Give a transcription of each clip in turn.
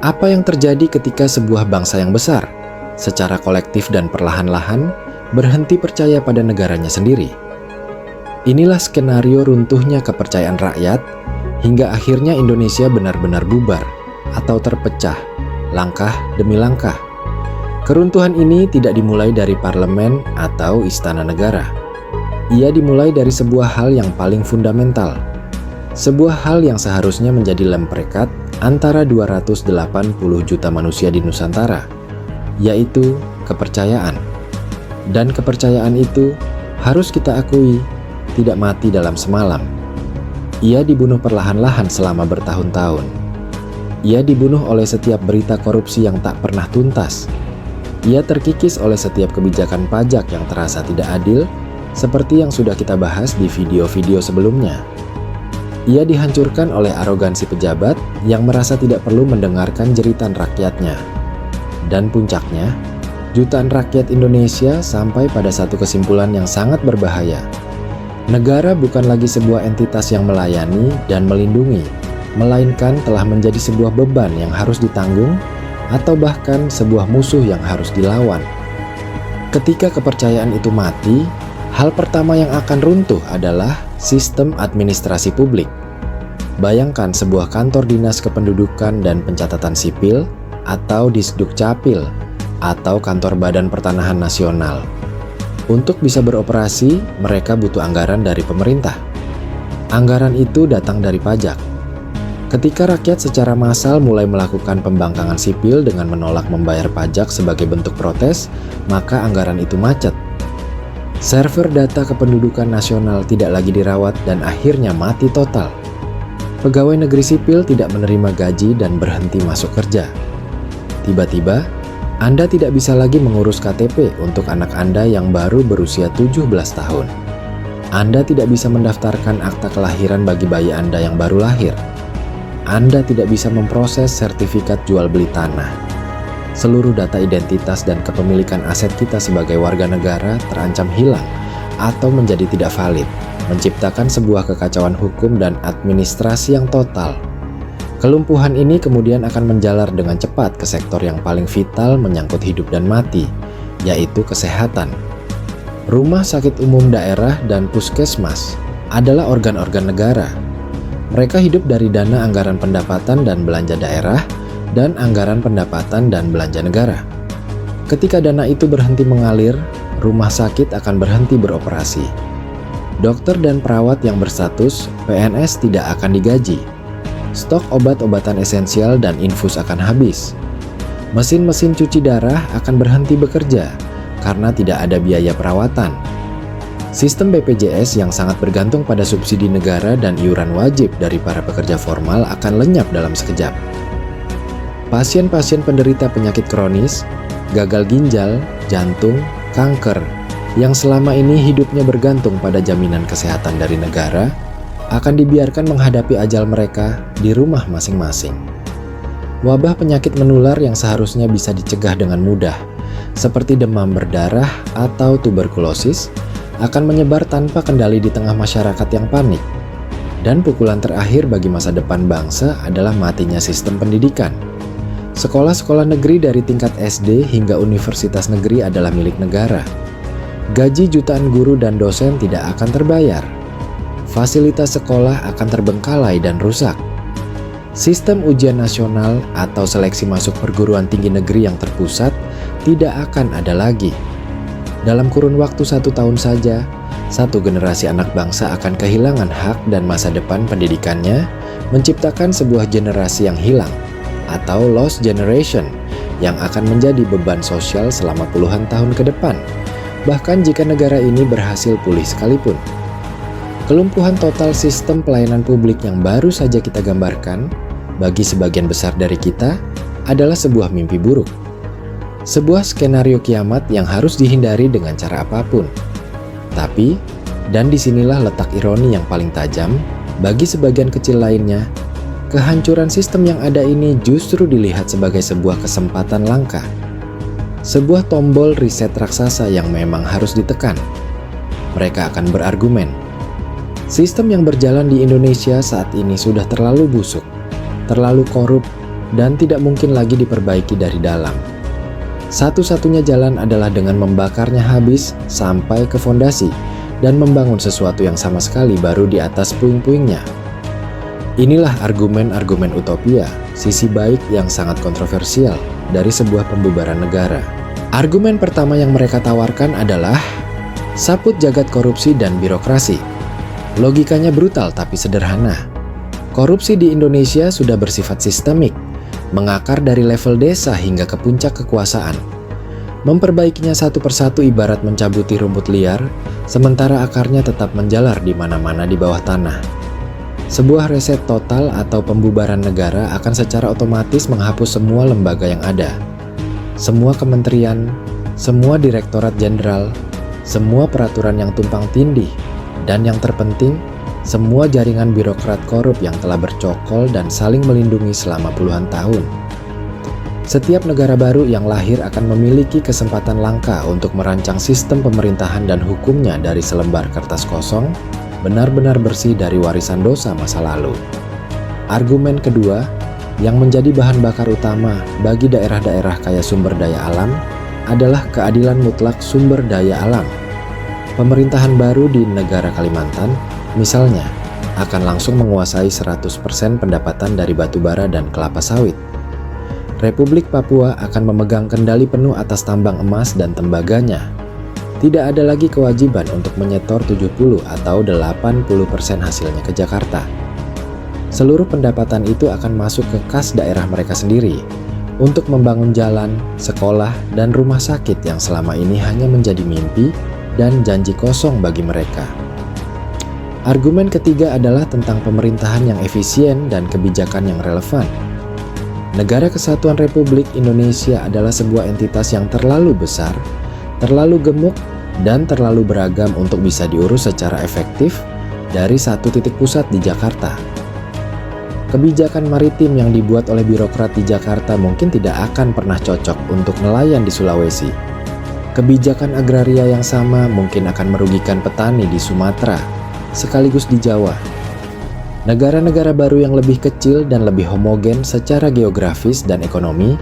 Apa yang terjadi ketika sebuah bangsa yang besar, secara kolektif dan perlahan-lahan, berhenti percaya pada negaranya sendiri? Inilah skenario runtuhnya kepercayaan rakyat, hingga akhirnya Indonesia benar-benar bubar atau terpecah, langkah demi langkah. Keruntuhan ini tidak dimulai dari parlemen atau istana negara. Ia dimulai dari sebuah hal yang paling fundamental. Sebuah hal yang seharusnya menjadi lem perekat antara 280 juta manusia di Nusantara, yaitu kepercayaan. Dan kepercayaan itu harus kita akui tidak mati dalam semalam. Ia dibunuh perlahan-lahan selama bertahun-tahun. Ia dibunuh oleh setiap berita korupsi yang tak pernah tuntas. Ia terkikis oleh setiap kebijakan pajak yang terasa tidak adil, seperti yang sudah kita bahas di video-video sebelumnya. Ia dihancurkan oleh arogansi pejabat yang merasa tidak perlu mendengarkan jeritan rakyatnya. Dan puncaknya, jutaan rakyat Indonesia sampai pada satu kesimpulan yang sangat berbahaya. Negara bukan lagi sebuah entitas yang melayani dan melindungi, melainkan telah menjadi sebuah beban yang harus ditanggung atau bahkan sebuah musuh yang harus dilawan. Ketika kepercayaan itu mati, hal pertama yang akan runtuh adalah sistem administrasi publik. Bayangkan sebuah kantor dinas kependudukan dan pencatatan sipil atau Disdukcapil atau kantor Badan Pertanahan Nasional. Untuk bisa beroperasi, mereka butuh anggaran dari pemerintah. Anggaran itu datang dari pajak. Ketika rakyat secara massal mulai melakukan pembangkangan sipil dengan menolak membayar pajak sebagai bentuk protes, maka anggaran itu macet. Server data kependudukan nasional tidak lagi dirawat dan akhirnya mati total. Pegawai negeri sipil tidak menerima gaji dan berhenti masuk kerja. Tiba-tiba, Anda tidak bisa lagi mengurus KTP untuk anak Anda yang baru berusia 17 tahun. Anda tidak bisa mendaftarkan akta kelahiran bagi bayi Anda yang baru lahir. Anda tidak bisa memproses sertifikat jual beli tanah. Seluruh data identitas dan kepemilikan aset kita sebagai warga negara terancam hilang atau menjadi tidak valid, menciptakan sebuah kekacauan hukum dan administrasi yang total. Kelumpuhan ini kemudian akan menjalar dengan cepat ke sektor yang paling vital menyangkut hidup dan mati, yaitu kesehatan. Rumah sakit umum daerah dan puskesmas adalah organ-organ negara. Mereka hidup dari dana anggaran pendapatan dan belanja daerah, dan anggaran pendapatan dan belanja negara. Ketika dana itu berhenti mengalir, rumah sakit akan berhenti beroperasi. Dokter dan perawat yang berstatus PNS tidak akan digaji. Stok obat-obatan esensial dan infus akan habis. Mesin-mesin cuci darah akan berhenti bekerja karena tidak ada biaya perawatan. Sistem BPJS yang sangat bergantung pada subsidi negara dan iuran wajib dari para pekerja formal akan lenyap dalam sekejap. Pasien-pasien penderita penyakit kronis, gagal ginjal, jantung, kanker, yang selama ini hidupnya bergantung pada jaminan kesehatan dari negara, akan dibiarkan menghadapi ajal mereka di rumah masing-masing. Wabah penyakit menular yang seharusnya bisa dicegah dengan mudah, seperti demam berdarah atau tuberkulosis, akan menyebar tanpa kendali di tengah masyarakat yang panik. Dan pukulan terakhir bagi masa depan bangsa adalah matinya sistem pendidikan. Sekolah-sekolah negeri dari tingkat SD hingga universitas negeri adalah milik negara. Gaji jutaan guru dan dosen tidak akan terbayar. Fasilitas sekolah akan terbengkalai dan rusak. Sistem ujian nasional atau seleksi masuk perguruan tinggi negeri yang terpusat tidak akan ada lagi. Dalam kurun waktu 1 tahun saja, satu generasi anak bangsa akan kehilangan hak dan masa depan pendidikannya, menciptakan sebuah generasi yang hilang, atau lost generation, yang akan menjadi beban sosial selama puluhan tahun ke depan, bahkan jika negara ini berhasil pulih sekalipun. Kelumpuhan total sistem pelayanan publik yang baru saja kita gambarkan, bagi sebagian besar dari kita, adalah sebuah mimpi buruk. Sebuah skenario kiamat yang harus dihindari dengan cara apapun. Tapi, dan disinilah letak ironi yang paling tajam, bagi sebagian kecil lainnya, kehancuran sistem yang ada ini justru dilihat sebagai sebuah kesempatan langka. Sebuah tombol riset raksasa yang memang harus ditekan. Mereka akan berargumen, sistem yang berjalan di Indonesia saat ini sudah terlalu busuk, terlalu korup, dan tidak mungkin lagi diperbaiki dari dalam. Satu-satunya jalan adalah dengan membakarnya habis sampai ke fondasi dan membangun sesuatu yang sama sekali baru di atas puing-puingnya. Inilah argumen-argumen utopia, sisi baik yang sangat kontroversial dari sebuah pembubaran negara. Argumen pertama yang mereka tawarkan adalah saput jagat korupsi dan birokrasi. Logikanya brutal tapi sederhana. Korupsi di Indonesia sudah bersifat sistemik, mengakar dari level desa hingga ke puncak kekuasaan. Memperbaikinya satu persatu ibarat mencabuti rumput liar, sementara akarnya tetap menjalar di mana-mana di bawah tanah. Sebuah reset total atau pembubaran negara akan secara otomatis menghapus semua lembaga yang ada. Semua kementerian, semua direktorat jenderal, semua peraturan yang tumpang tindih, dan yang terpenting, semua jaringan birokrat korup yang telah bercokol dan saling melindungi selama puluhan tahun. Setiap negara baru yang lahir akan memiliki kesempatan langka untuk merancang sistem pemerintahan dan hukumnya dari selembar kertas kosong, benar-benar bersih dari warisan dosa masa lalu. Argumen kedua, yang menjadi bahan bakar utama bagi daerah-daerah kaya sumber daya alam, adalah keadilan mutlak sumber daya alam. Pemerintahan baru di negara Kalimantan, misalnya, akan langsung menguasai 100% pendapatan dari batu bara dan kelapa sawit. Republik Papua akan memegang kendali penuh atas tambang emas dan tembaganya. Tidak ada lagi kewajiban untuk menyetor 70 atau 80% hasilnya ke Jakarta. Seluruh pendapatan itu akan masuk ke kas daerah mereka sendiri untuk membangun jalan, sekolah, dan rumah sakit yang selama ini hanya menjadi mimpi dan janji kosong bagi mereka. Argumen ketiga adalah tentang pemerintahan yang efisien dan kebijakan yang relevan. Negara Kesatuan Republik Indonesia adalah sebuah entitas yang terlalu besar, terlalu gemuk, dan terlalu beragam untuk bisa diurus secara efektif dari satu titik pusat di Jakarta. Kebijakan maritim yang dibuat oleh birokrat di Jakarta mungkin tidak akan pernah cocok untuk nelayan di Sulawesi. Kebijakan agraria yang sama mungkin akan merugikan petani di Sumatera, sekaligus di Jawa. Negara-negara baru yang lebih kecil dan lebih homogen secara geografis dan ekonomi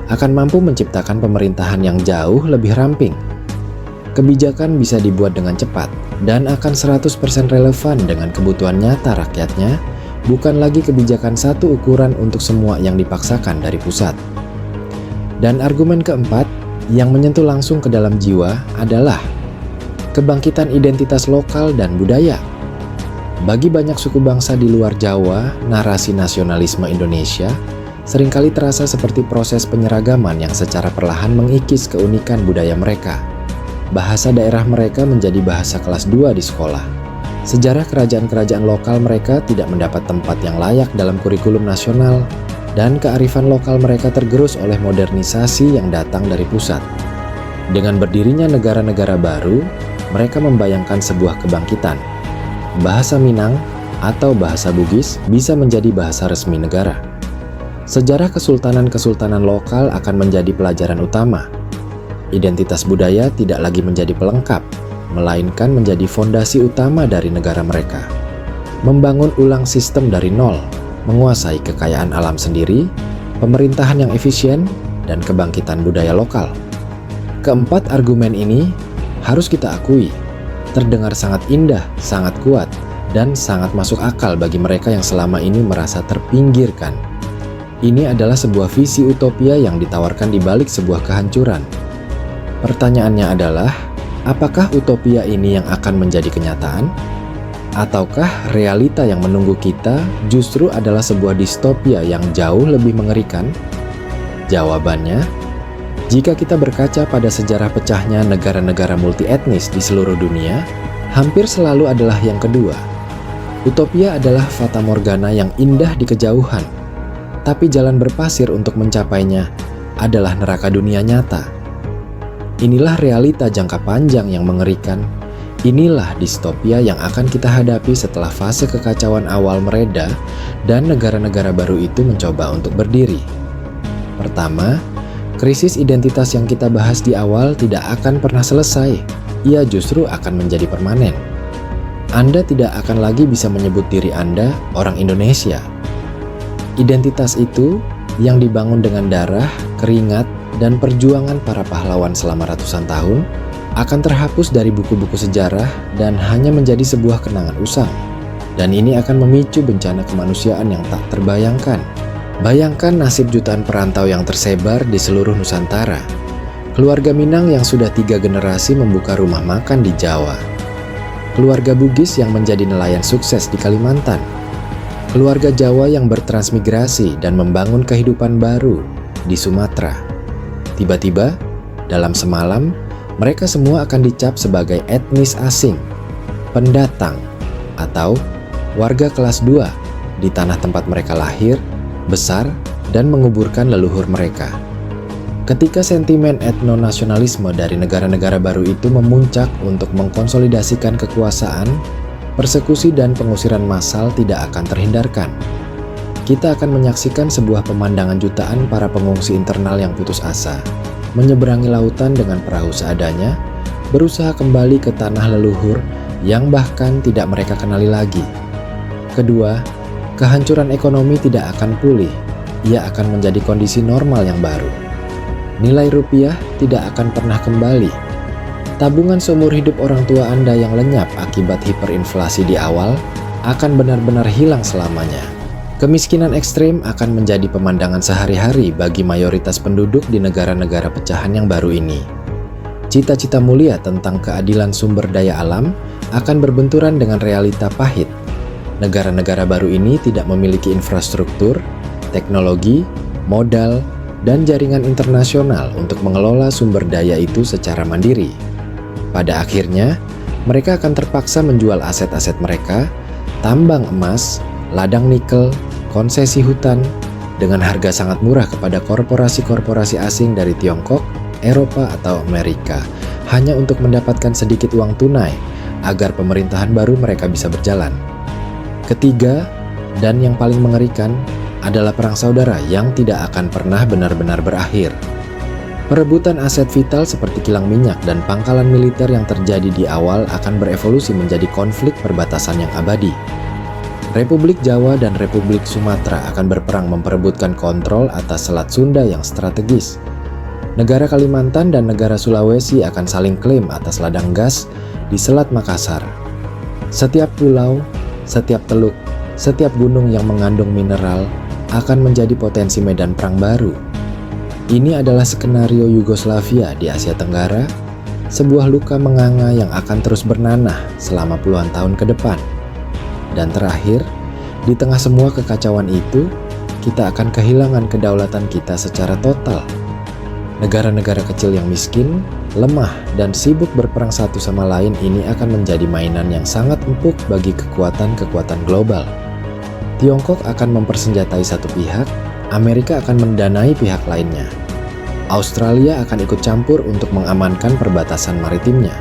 akan mampu menciptakan pemerintahan yang jauh lebih ramping. Kebijakan bisa dibuat dengan cepat dan akan 100% relevan dengan kebutuhan nyata rakyatnya, bukan lagi kebijakan satu ukuran untuk semua yang dipaksakan dari pusat. Dan argumen keempat yang menyentuh langsung ke dalam jiwa adalah kebangkitan identitas lokal dan budaya. Bagi banyak suku bangsa di luar Jawa, narasi nasionalisme Indonesia seringkali terasa seperti proses penyeragaman yang secara perlahan mengikis keunikan budaya mereka. Bahasa daerah mereka menjadi bahasa kelas 2 di sekolah. Sejarah kerajaan-kerajaan lokal mereka tidak mendapat tempat yang layak dalam kurikulum nasional, dan kearifan lokal mereka tergerus oleh modernisasi yang datang dari pusat. Dengan berdirinya negara-negara baru, mereka membayangkan sebuah kebangkitan. Bahasa Minang atau bahasa Bugis bisa menjadi bahasa resmi negara. Sejarah kesultanan-kesultanan lokal akan menjadi pelajaran utama. Identitas budaya tidak lagi menjadi pelengkap, melainkan menjadi fondasi utama dari negara mereka. Membangun ulang sistem dari nol, menguasai kekayaan alam sendiri, pemerintahan yang efisien, dan kebangkitan budaya lokal. Keempat argumen ini harus kita akui terdengar sangat indah, sangat kuat, dan sangat masuk akal bagi mereka yang selama ini merasa terpinggirkan. Ini adalah sebuah visi utopia yang ditawarkan di balik sebuah kehancuran. Pertanyaannya adalah, apakah utopia ini yang akan menjadi kenyataan? Ataukah realita yang menunggu kita justru adalah sebuah distopia yang jauh lebih mengerikan? Jawabannya, jika kita berkaca pada sejarah pecahnya negara-negara multietnis di seluruh dunia, hampir selalu adalah yang kedua. Utopia adalah fata morgana yang indah di kejauhan, tapi jalan berpasir untuk mencapainya adalah neraka dunia nyata. Inilah realita jangka panjang yang mengerikan. Inilah distopia yang akan kita hadapi setelah fase kekacauan awal mereda dan negara-negara baru itu mencoba untuk berdiri. Pertama, krisis identitas yang kita bahas di awal tidak akan pernah selesai. Ia justru akan menjadi permanen. Anda tidak akan lagi bisa menyebut diri Anda orang Indonesia. Identitas itu yang dibangun dengan darah, keringat, dan perjuangan para pahlawan selama ratusan tahun akan terhapus dari buku-buku sejarah dan hanya menjadi sebuah kenangan usang. Dan ini akan memicu bencana kemanusiaan yang tak terbayangkan. Bayangkan nasib jutaan perantau yang tersebar di seluruh Nusantara. Keluarga Minang yang sudah 3 generasi membuka rumah makan di Jawa. Keluarga Bugis yang menjadi nelayan sukses di Kalimantan. Keluarga Jawa yang bertransmigrasi dan membangun kehidupan baru di Sumatera. Tiba-tiba, dalam semalam, mereka semua akan dicap sebagai etnis asing, pendatang, atau warga kelas 2 di tanah tempat mereka lahir, besar, dan menguburkan leluhur mereka. Ketika sentimen etnonasionalisme dari negara-negara baru itu memuncak untuk mengkonsolidasikan kekuasaan, persekusi dan pengusiran massal tidak akan terhindarkan. Kita akan menyaksikan sebuah pemandangan jutaan para pengungsi internal yang putus asa, menyeberangi lautan dengan perahu seadanya, berusaha kembali ke tanah leluhur yang bahkan tidak mereka kenali lagi. Kedua, kehancuran ekonomi tidak akan pulih, ia akan menjadi kondisi normal yang baru. Nilai rupiah tidak akan pernah kembali. Tabungan seumur hidup orang tua Anda yang lenyap akibat hiperinflasi di awal akan benar-benar hilang selamanya. Kemiskinan ekstrim akan menjadi pemandangan sehari-hari bagi mayoritas penduduk di negara-negara pecahan yang baru ini. Cita-cita mulia tentang keadilan sumber daya alam akan berbenturan dengan realita pahit. Negara-negara baru ini tidak memiliki infrastruktur, teknologi, modal, dan jaringan internasional untuk mengelola sumber daya itu secara mandiri. Pada akhirnya, mereka akan terpaksa menjual aset-aset mereka, tambang emas, ladang nikel, konsesi hutan, dengan harga sangat murah kepada korporasi-korporasi asing dari Tiongkok, Eropa, atau Amerika, hanya untuk mendapatkan sedikit uang tunai agar pemerintahan baru mereka bisa berjalan. Ketiga, dan yang paling mengerikan, adalah perang saudara yang tidak akan pernah benar-benar berakhir. Perebutan aset vital seperti kilang minyak dan pangkalan militer yang terjadi di awal akan berevolusi menjadi konflik perbatasan yang abadi. Republik Jawa dan Republik Sumatera akan berperang memperebutkan kontrol atas Selat Sunda yang strategis. Negara Kalimantan dan negara Sulawesi akan saling klaim atas ladang gas di Selat Makassar. Setiap pulau, setiap teluk, setiap gunung yang mengandung mineral akan menjadi potensi medan perang baru. Ini adalah skenario Yugoslavia di Asia Tenggara, sebuah luka menganga yang akan terus bernanah selama puluhan tahun ke depan. Dan terakhir, di tengah semua kekacauan itu, kita akan kehilangan kedaulatan kita secara total. Negara-negara kecil yang miskin, lemah, dan sibuk berperang satu sama lain ini akan menjadi mainan yang sangat empuk bagi kekuatan-kekuatan global. Tiongkok akan mempersenjatai satu pihak, Amerika akan mendanai pihak lainnya. Australia akan ikut campur untuk mengamankan perbatasan maritimnya.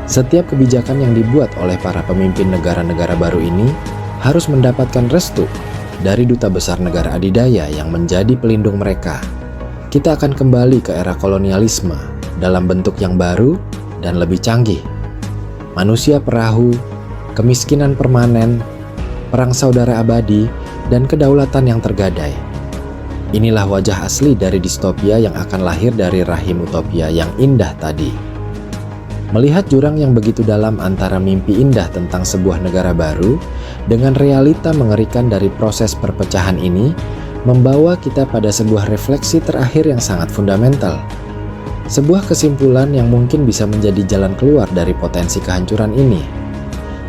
Setiap kebijakan yang dibuat oleh para pemimpin negara-negara baru ini harus mendapatkan restu dari duta besar negara adidaya yang menjadi pelindung mereka. Kita akan kembali ke era kolonialisme dalam bentuk yang baru dan lebih canggih. Manusia perahu, kemiskinan permanen, perang saudara abadi, dan kedaulatan yang tergadai. Inilah wajah asli dari distopia yang akan lahir dari rahim utopia yang indah tadi. Melihat jurang yang begitu dalam antara mimpi indah tentang sebuah negara baru dengan realita mengerikan dari proses perpecahan ini, membawa kita pada sebuah refleksi terakhir yang sangat fundamental. Sebuah kesimpulan yang mungkin bisa menjadi jalan keluar dari potensi kehancuran ini.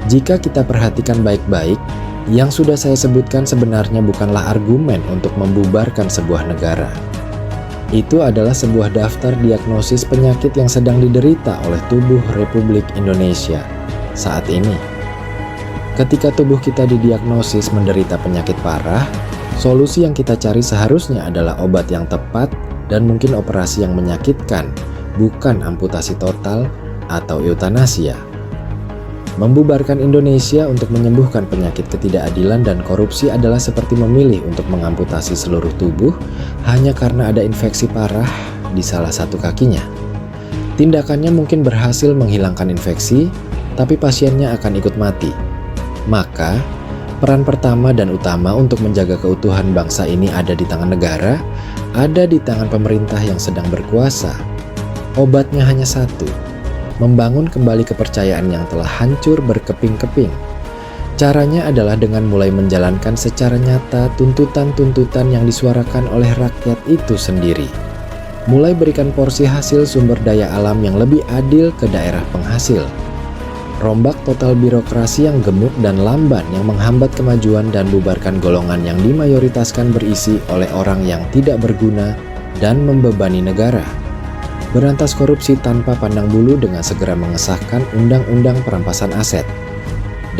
Jika kita perhatikan baik-baik, yang sudah saya sebutkan sebenarnya bukanlah argumen untuk membubarkan sebuah negara. Itu adalah sebuah daftar diagnosis penyakit yang sedang diderita oleh tubuh Republik Indonesia saat ini. Ketika tubuh kita didiagnosis menderita penyakit parah, solusi yang kita cari seharusnya adalah obat yang tepat dan mungkin operasi yang menyakitkan, bukan amputasi total atau eutanasia. Membubarkan Indonesia untuk menyembuhkan penyakit ketidakadilan dan korupsi adalah seperti memilih untuk mengamputasi seluruh tubuh hanya karena ada infeksi parah di salah satu kakinya. Tindakannya mungkin berhasil menghilangkan infeksi, tapi pasiennya akan ikut mati. Maka, Peran pertama dan utama untuk menjaga keutuhan bangsa ini ada di tangan negara, ada di tangan pemerintah yang sedang berkuasa. Obatnya hanya satu: membangun kembali kepercayaan yang telah hancur berkeping-keping. Caranya adalah dengan mulai menjalankan secara nyata tuntutan-tuntutan yang disuarakan oleh rakyat itu sendiri. Mulai berikan porsi hasil sumber daya alam yang lebih adil ke daerah penghasil. Rombak total birokrasi yang gemuk dan lamban yang menghambat kemajuan dan bubarkan golongan yang dimayoritaskan berisi oleh orang yang tidak berguna dan membebani negara. Berantas korupsi tanpa pandang bulu dengan segera mengesahkan undang-undang perampasan aset.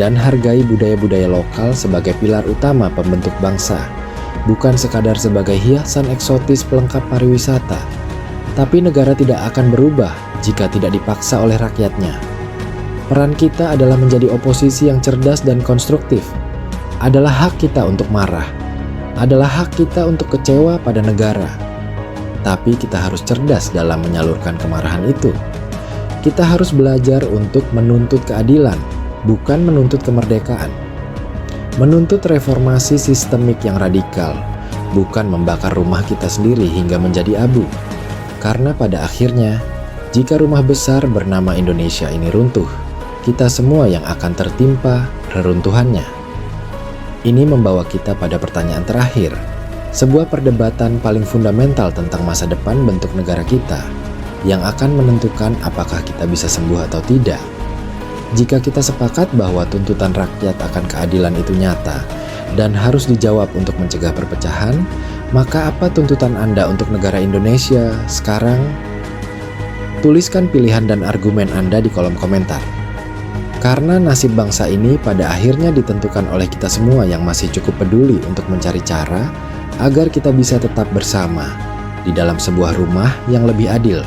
Dan hargai budaya-budaya lokal sebagai pilar utama pembentuk bangsa, bukan sekadar sebagai hiasan eksotis pelengkap pariwisata. Tapi negara tidak akan berubah jika tidak dipaksa oleh rakyatnya. Peran kita adalah menjadi oposisi yang cerdas dan konstruktif. Adalah hak kita untuk marah. Adalah hak kita untuk kecewa pada negara. Tapi kita harus cerdas dalam menyalurkan kemarahan itu. Kita harus belajar untuk menuntut keadilan, bukan menuntut kemerdekaan. Menuntut reformasi sistemik yang radikal, bukan membakar rumah kita sendiri hingga menjadi abu. Karena pada akhirnya, jika rumah besar bernama Indonesia ini runtuh, kita semua yang akan tertimpa reruntuhannya. Ini membawa kita pada pertanyaan terakhir, sebuah perdebatan paling fundamental tentang masa depan bentuk negara kita, yang akan menentukan apakah kita bisa sembuh atau tidak. Jika kita sepakat bahwa tuntutan rakyat akan keadilan itu nyata dan harus dijawab untuk mencegah perpecahan, maka apa tuntutan Anda untuk negara Indonesia sekarang? Tuliskan pilihan dan argumen Anda di kolom komentar. Karena nasib bangsa ini pada akhirnya ditentukan oleh kita semua yang masih cukup peduli untuk mencari cara agar kita bisa tetap bersama di dalam sebuah rumah yang lebih adil.